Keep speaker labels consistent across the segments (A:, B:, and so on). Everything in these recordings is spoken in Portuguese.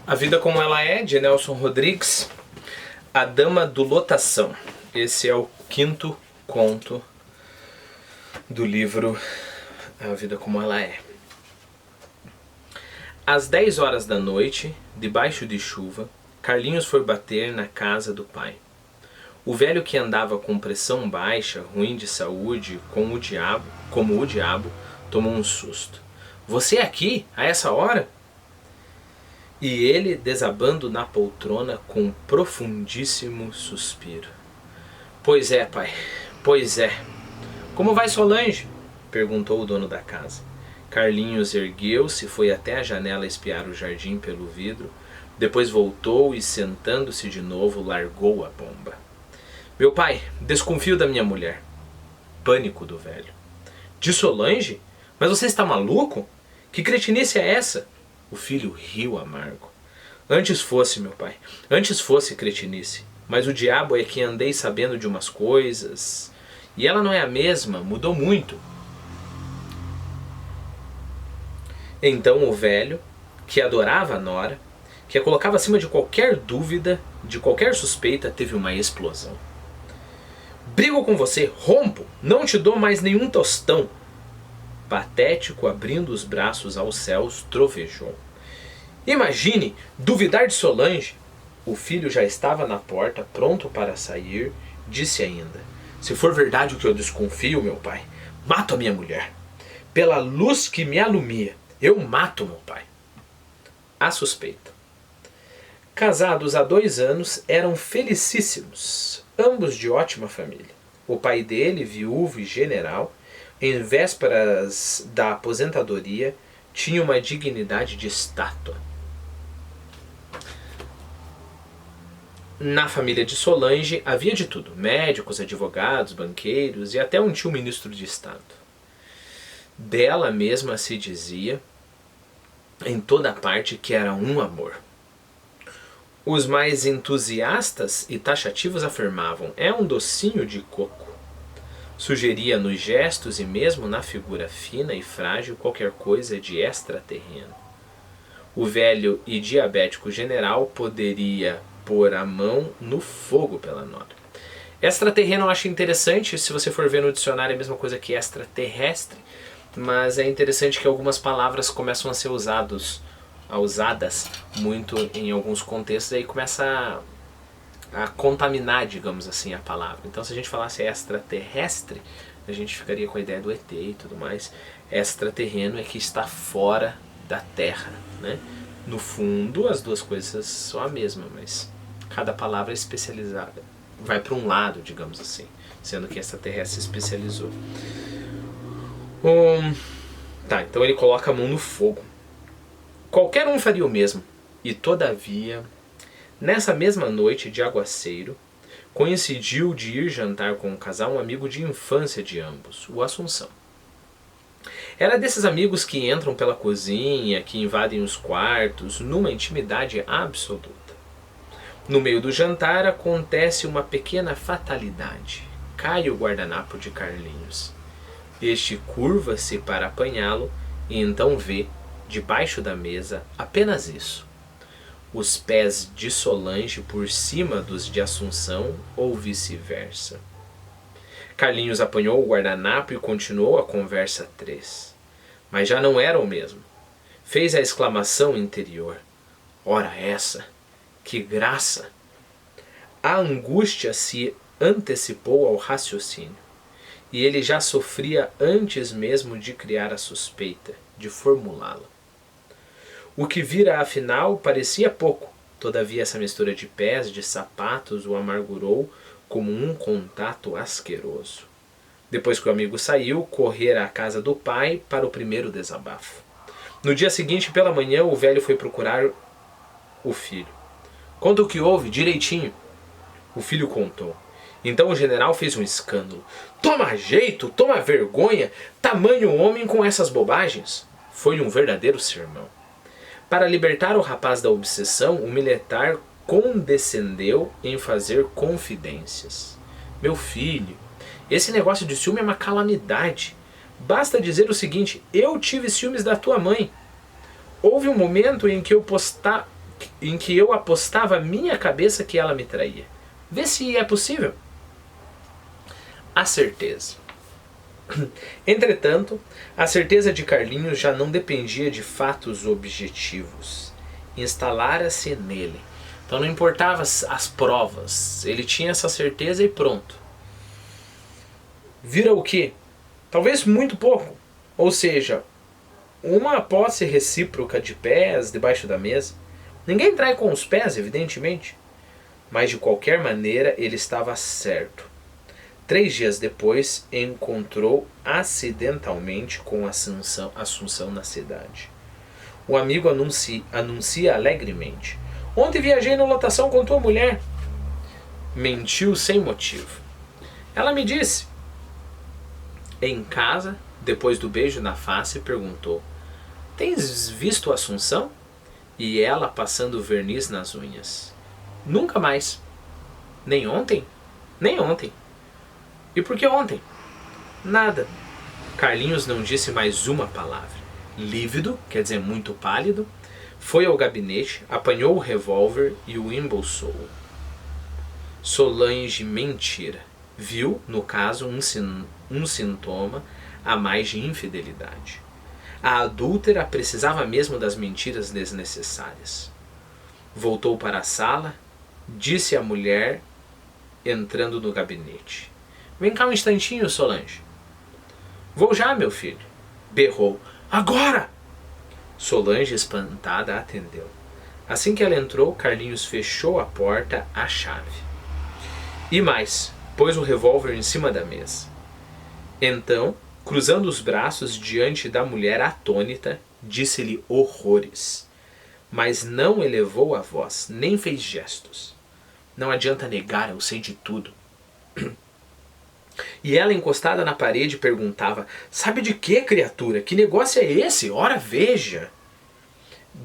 A: A Vida Como Ela É, de Nelson Rodrigues. A Dama do Lotação. Esse é o quinto conto do livro A Vida Como Ela É. Às 10 horas da noite, debaixo de chuva, Carlinhos foi bater na casa do pai. O velho, que andava com pressão baixa, ruim de saúde, como o diabo, tomou um susto. "Você aqui, a essa hora?" E ele, desabando na poltrona com um profundíssimo suspiro. "Pois é, pai, pois é. Como vai Solange?" perguntou o dono da casa. Carlinhos ergueu-se, foi até a janela espiar o jardim pelo vidro, depois voltou e, sentando-se de novo, largou a bomba. "Meu pai, desconfio da minha mulher." Pânico do velho. "De Solange? Mas você está maluco? Que cretinice é essa?" O filho riu amargo. "Antes fosse, meu pai, antes fosse cretinice. Mas o diabo é que andei sabendo de umas coisas. E ela não é a mesma, mudou muito." Então o velho, que adorava a nora, que a colocava acima de qualquer dúvida, de qualquer suspeita, teve uma explosão. "Brigo com você, rompo, não te dou mais nenhum tostão." Patético, abrindo os braços aos céus, trovejou. "Imagine, duvidar de Solange." O filho já estava na porta, pronto para sair, disse ainda: "Se for verdade o que eu desconfio, meu pai, mato a minha mulher. Pela luz que me alumia, eu mato meu pai." A suspeita. Casados há 2 anos, eram felicíssimos, ambos de ótima família. O pai dele, viúvo e general, em vésperas da aposentadoria, tinha uma dignidade de estátua. Na família de Solange havia de tudo: médicos, advogados, banqueiros e até um tio ministro de Estado. Dela mesma se dizia em toda parte que era um amor. Os mais entusiastas e taxativos afirmavam: "É um docinho de coco." Sugeria nos gestos e mesmo na figura fina e frágil qualquer coisa de extraterreno. O velho e diabético general poderia pôr a mão no fogo pela nora. Extraterreno eu acho interessante, se você for ver no dicionário é a mesma coisa que extraterrestre, mas é interessante que algumas palavras começam a ser usadas muito em alguns contextos, e aí começa a contaminar, digamos assim, a palavra. Então, se a gente falasse extraterrestre, a gente ficaria com a ideia do ET e tudo mais. Extraterreno é que está fora da Terra, né? No fundo, as duas coisas são a mesma, mas cada palavra é especializada. Vai para um lado, digamos assim, sendo que extraterrestre se especializou. Tá, então ele coloca a mão no fogo. Qualquer um faria o mesmo. E todavia, nessa mesma noite de aguaceiro, coincidiu de ir jantar com o casal um amigo de infância de ambos, o Assunção. Era desses amigos que entram pela cozinha, que invadem os quartos, numa intimidade absoluta. No meio do jantar acontece uma pequena fatalidade. Cai o guardanapo de Carlinhos. Este curva-se para apanhá-lo e então vê, debaixo da mesa, apenas isso: os pés de Solange por cima dos de Assunção ou vice-versa. Carlinhos apanhou o guardanapo e continuou a conversa a 3. Mas já não era o mesmo. Fez a exclamação interior: "Ora essa! Que graça!" A angústia se antecipou ao raciocínio. E ele já sofria antes mesmo de criar a suspeita, de formulá-la. O que vira afinal parecia pouco, todavia essa mistura de pés, de sapatos, o amargurou como um contato asqueroso. Depois que o amigo saiu, correra à casa do pai para o primeiro desabafo. No dia seguinte, pela manhã, o velho foi procurar o filho. "Conta o que houve, direitinho." O filho contou. Então o general fez um escândalo. "Toma jeito, toma vergonha, tamanho homem com essas bobagens." Foi um verdadeiro sermão. Para libertar o rapaz da obsessão, o militar condescendeu em fazer confidências. "Meu filho, esse negócio de ciúme é uma calamidade. Basta dizer o seguinte: eu tive ciúmes da tua mãe. Houve um momento em que eu em que eu apostava a minha cabeça que ela me traía. Vê se é possível. A certeza. Entretanto, a certeza de Carlinhos já não dependia de fatos objetivos. Instalara-se nele. Então não importava as provas. Ele tinha essa certeza e pronto. Vira o quê? Talvez muito pouco. Ou seja, uma posse recíproca de pés debaixo da mesa. Ninguém trai com os pés, evidentemente. Mas de qualquer maneira ele estava certo. 3 dias depois, encontrou acidentalmente com Assunção na cidade. O amigo anuncia alegremente: ontem viajei na lotação com tua mulher. Mentiu sem motivo. Ela me disse. Em casa, depois do beijo na face, perguntou: tens visto Assunção? E ela passando verniz nas unhas: nunca mais. Nem ontem? Nem ontem. E por que ontem? Nada. Carlinhos não disse mais uma palavra. Lívido, quer dizer muito pálido, foi ao gabinete, apanhou o revólver e o embolsou. Solange mentira. Viu, no caso, um sintoma a mais de infidelidade. A adúltera precisava mesmo das mentiras desnecessárias. Voltou para a sala, disse à mulher, entrando no gabinete: vem cá um instantinho, Solange. Vou já, meu filho. Berrou: agora! Solange, espantada, atendeu. Assim que ela entrou, Carlinhos fechou a porta à chave. E mais, pôs o revólver em cima da mesa. Então, cruzando os braços diante da mulher atônita, disse-lhe horrores. Mas não elevou a voz, nem fez gestos. Não adianta negar, eu sei de tudo. E ela, encostada na parede, perguntava: sabe de quê, criatura? Que negócio é esse? Ora, veja!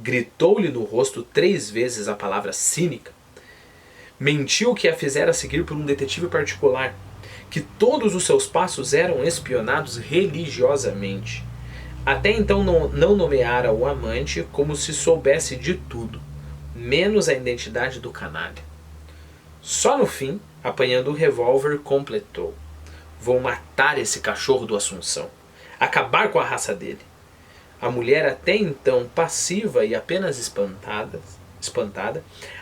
A: Gritou-lhe no rosto 3 vezes a palavra cínica. Mentiu que a fizera seguir por um detetive particular, que todos os seus passos eram espionados religiosamente. Até então não nomeara o amante, como se soubesse de tudo, menos a identidade do canalha. Só no fim, apanhando o revólver, completou: vou matar esse cachorro do Assunção. Acabar com a raça dele. A mulher, até então passiva e apenas espantada,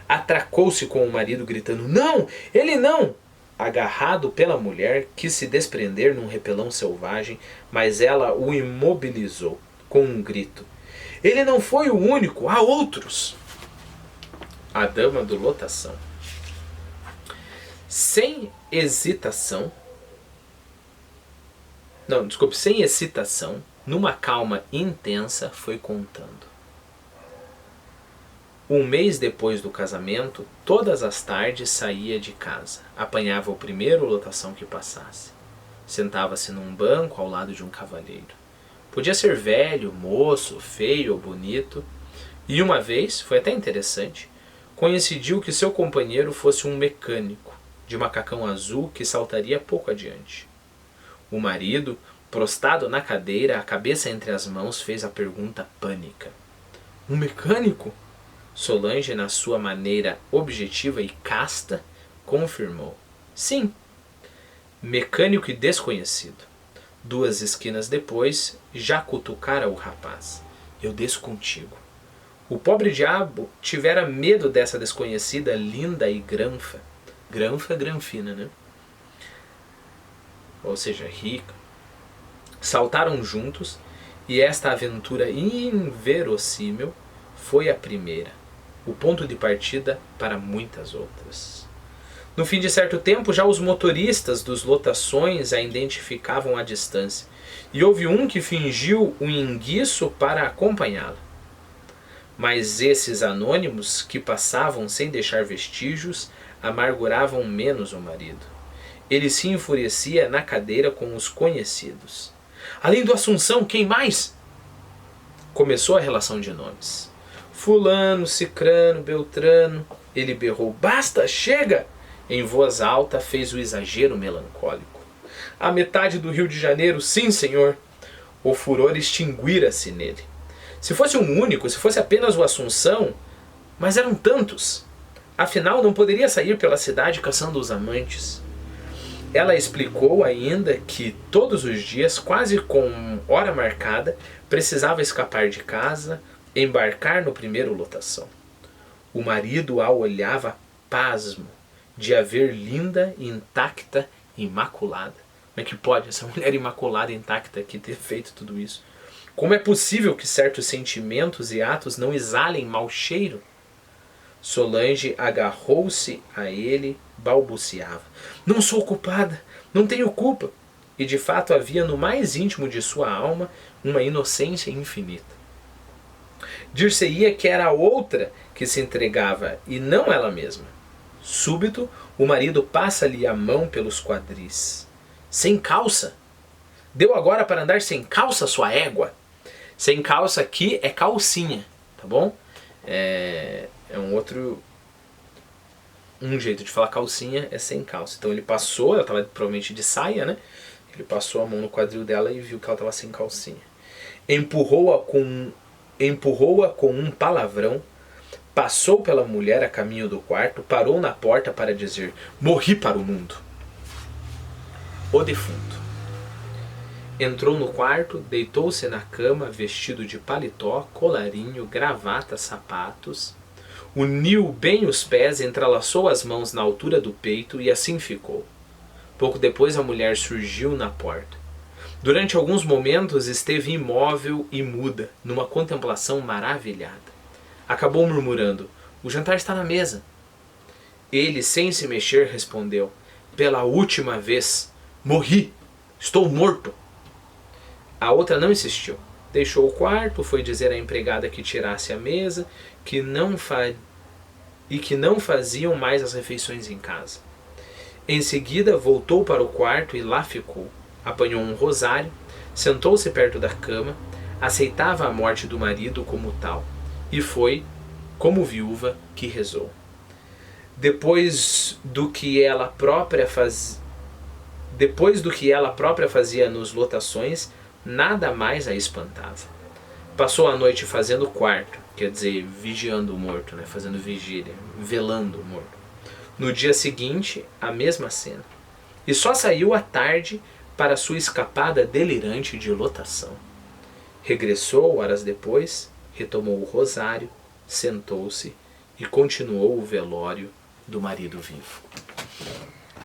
A: atracou-se com o marido, gritando: não, ele não! Agarrado pela mulher, quis se desprender num repelão selvagem, mas ela o imobilizou com um grito: ele não foi o único, há outros! A dama do lotação, sem excitação, numa calma intensa, foi contando. 1 mês depois do casamento, todas as tardes saía de casa, apanhava o primeiro lotação que passasse. Sentava-se num banco ao lado de um cavalheiro. Podia ser velho, moço, feio ou bonito. E uma vez, foi até interessante, coincidiu que seu companheiro fosse um mecânico, de macacão azul que saltaria pouco adiante. O marido, prostrado na cadeira, a cabeça entre as mãos, fez a pergunta pânica: um mecânico? Solange, na sua maneira objetiva e casta, confirmou: sim, mecânico e desconhecido. 2 esquinas depois, já cutucara o rapaz: eu desço contigo. O pobre diabo tivera medo dessa desconhecida, linda e granfa. Granfa, granfina, né? Ou seja, rica. Saltaram juntos, e esta aventura inverossímil foi a primeira, o ponto de partida para muitas outras. No fim de certo tempo, já os motoristas dos lotações a identificavam à distância, e houve um que fingiu um enguiço para acompanhá-la. Mas esses anônimos, que passavam sem deixar vestígios, amarguravam menos o marido. Ele se enfurecia na cadeira com os conhecidos. Além do Assunção, quem mais? Começou a relação de nomes. Fulano, Cicrano, Beltrano. Ele berrou: basta, chega! Em voz alta fez o exagero melancólico. A metade do Rio de Janeiro, sim, senhor. O furor extinguira-se nele. Se fosse um único, se fosse apenas o Assunção, Mas eram tantos. Afinal, não poderia sair pela cidade caçando os amantes. Ela explicou ainda que todos os dias, quase com hora marcada, precisava escapar de casa, embarcar no primeiro lotação. O marido a olhava pasmo de a ver linda, intacta, imaculada. Como é que pode essa mulher imaculada, intacta aqui ter feito tudo isso? Como é possível que certos sentimentos e atos não exalem mau cheiro? Solange agarrou-se a ele, balbuciava. Não sou culpada, não tenho culpa. E de fato havia no mais íntimo de sua alma uma inocência infinita. Dir-se-ia que era a outra que se entregava e não ela mesma. Súbito, o marido passa-lhe a mão pelos quadris. Sem calça? Deu agora para andar sem calça, sua égua? Sem calça aqui é calcinha, tá bom? É um jeito de falar calcinha é sem calça. Então ele passou, ela estava provavelmente de saia, né? Ele passou a mão no quadril dela e viu que ela estava sem calcinha. Empurrou-a com um palavrão, passou pela mulher a caminho do quarto, parou na porta para dizer: morri para o mundo. O defunto. Entrou no quarto, deitou-se na cama, vestido de paletó, colarinho, gravata, sapatos. Uniu bem os pés, entrelaçou as mãos na altura do peito e assim ficou. Pouco depois a mulher surgiu na porta. Durante alguns momentos esteve imóvel e muda, numa contemplação maravilhada. Acabou murmurando: o jantar está na mesa. Ele, sem se mexer, respondeu: pela última vez, morri, estou morto. A outra não insistiu. Deixou o quarto, foi dizer à empregada que tirasse a mesa, que não faziam mais as refeições em casa. Em seguida voltou para o quarto e lá ficou. Apanhou um rosário, sentou-se perto da cama, aceitava a morte do marido como tal, e foi, como viúva, que rezou. Depois do que ela própria fazia nos lotações, nada mais a espantava. Passou a noite fazendo quarto, quer dizer, vigiando o morto, né? Fazendo vigília, velando o morto. No dia seguinte, a mesma cena. E só saiu à tarde para sua escapada delirante de lotação. Regressou horas depois, retomou o rosário, sentou-se e continuou o velório do marido vivo.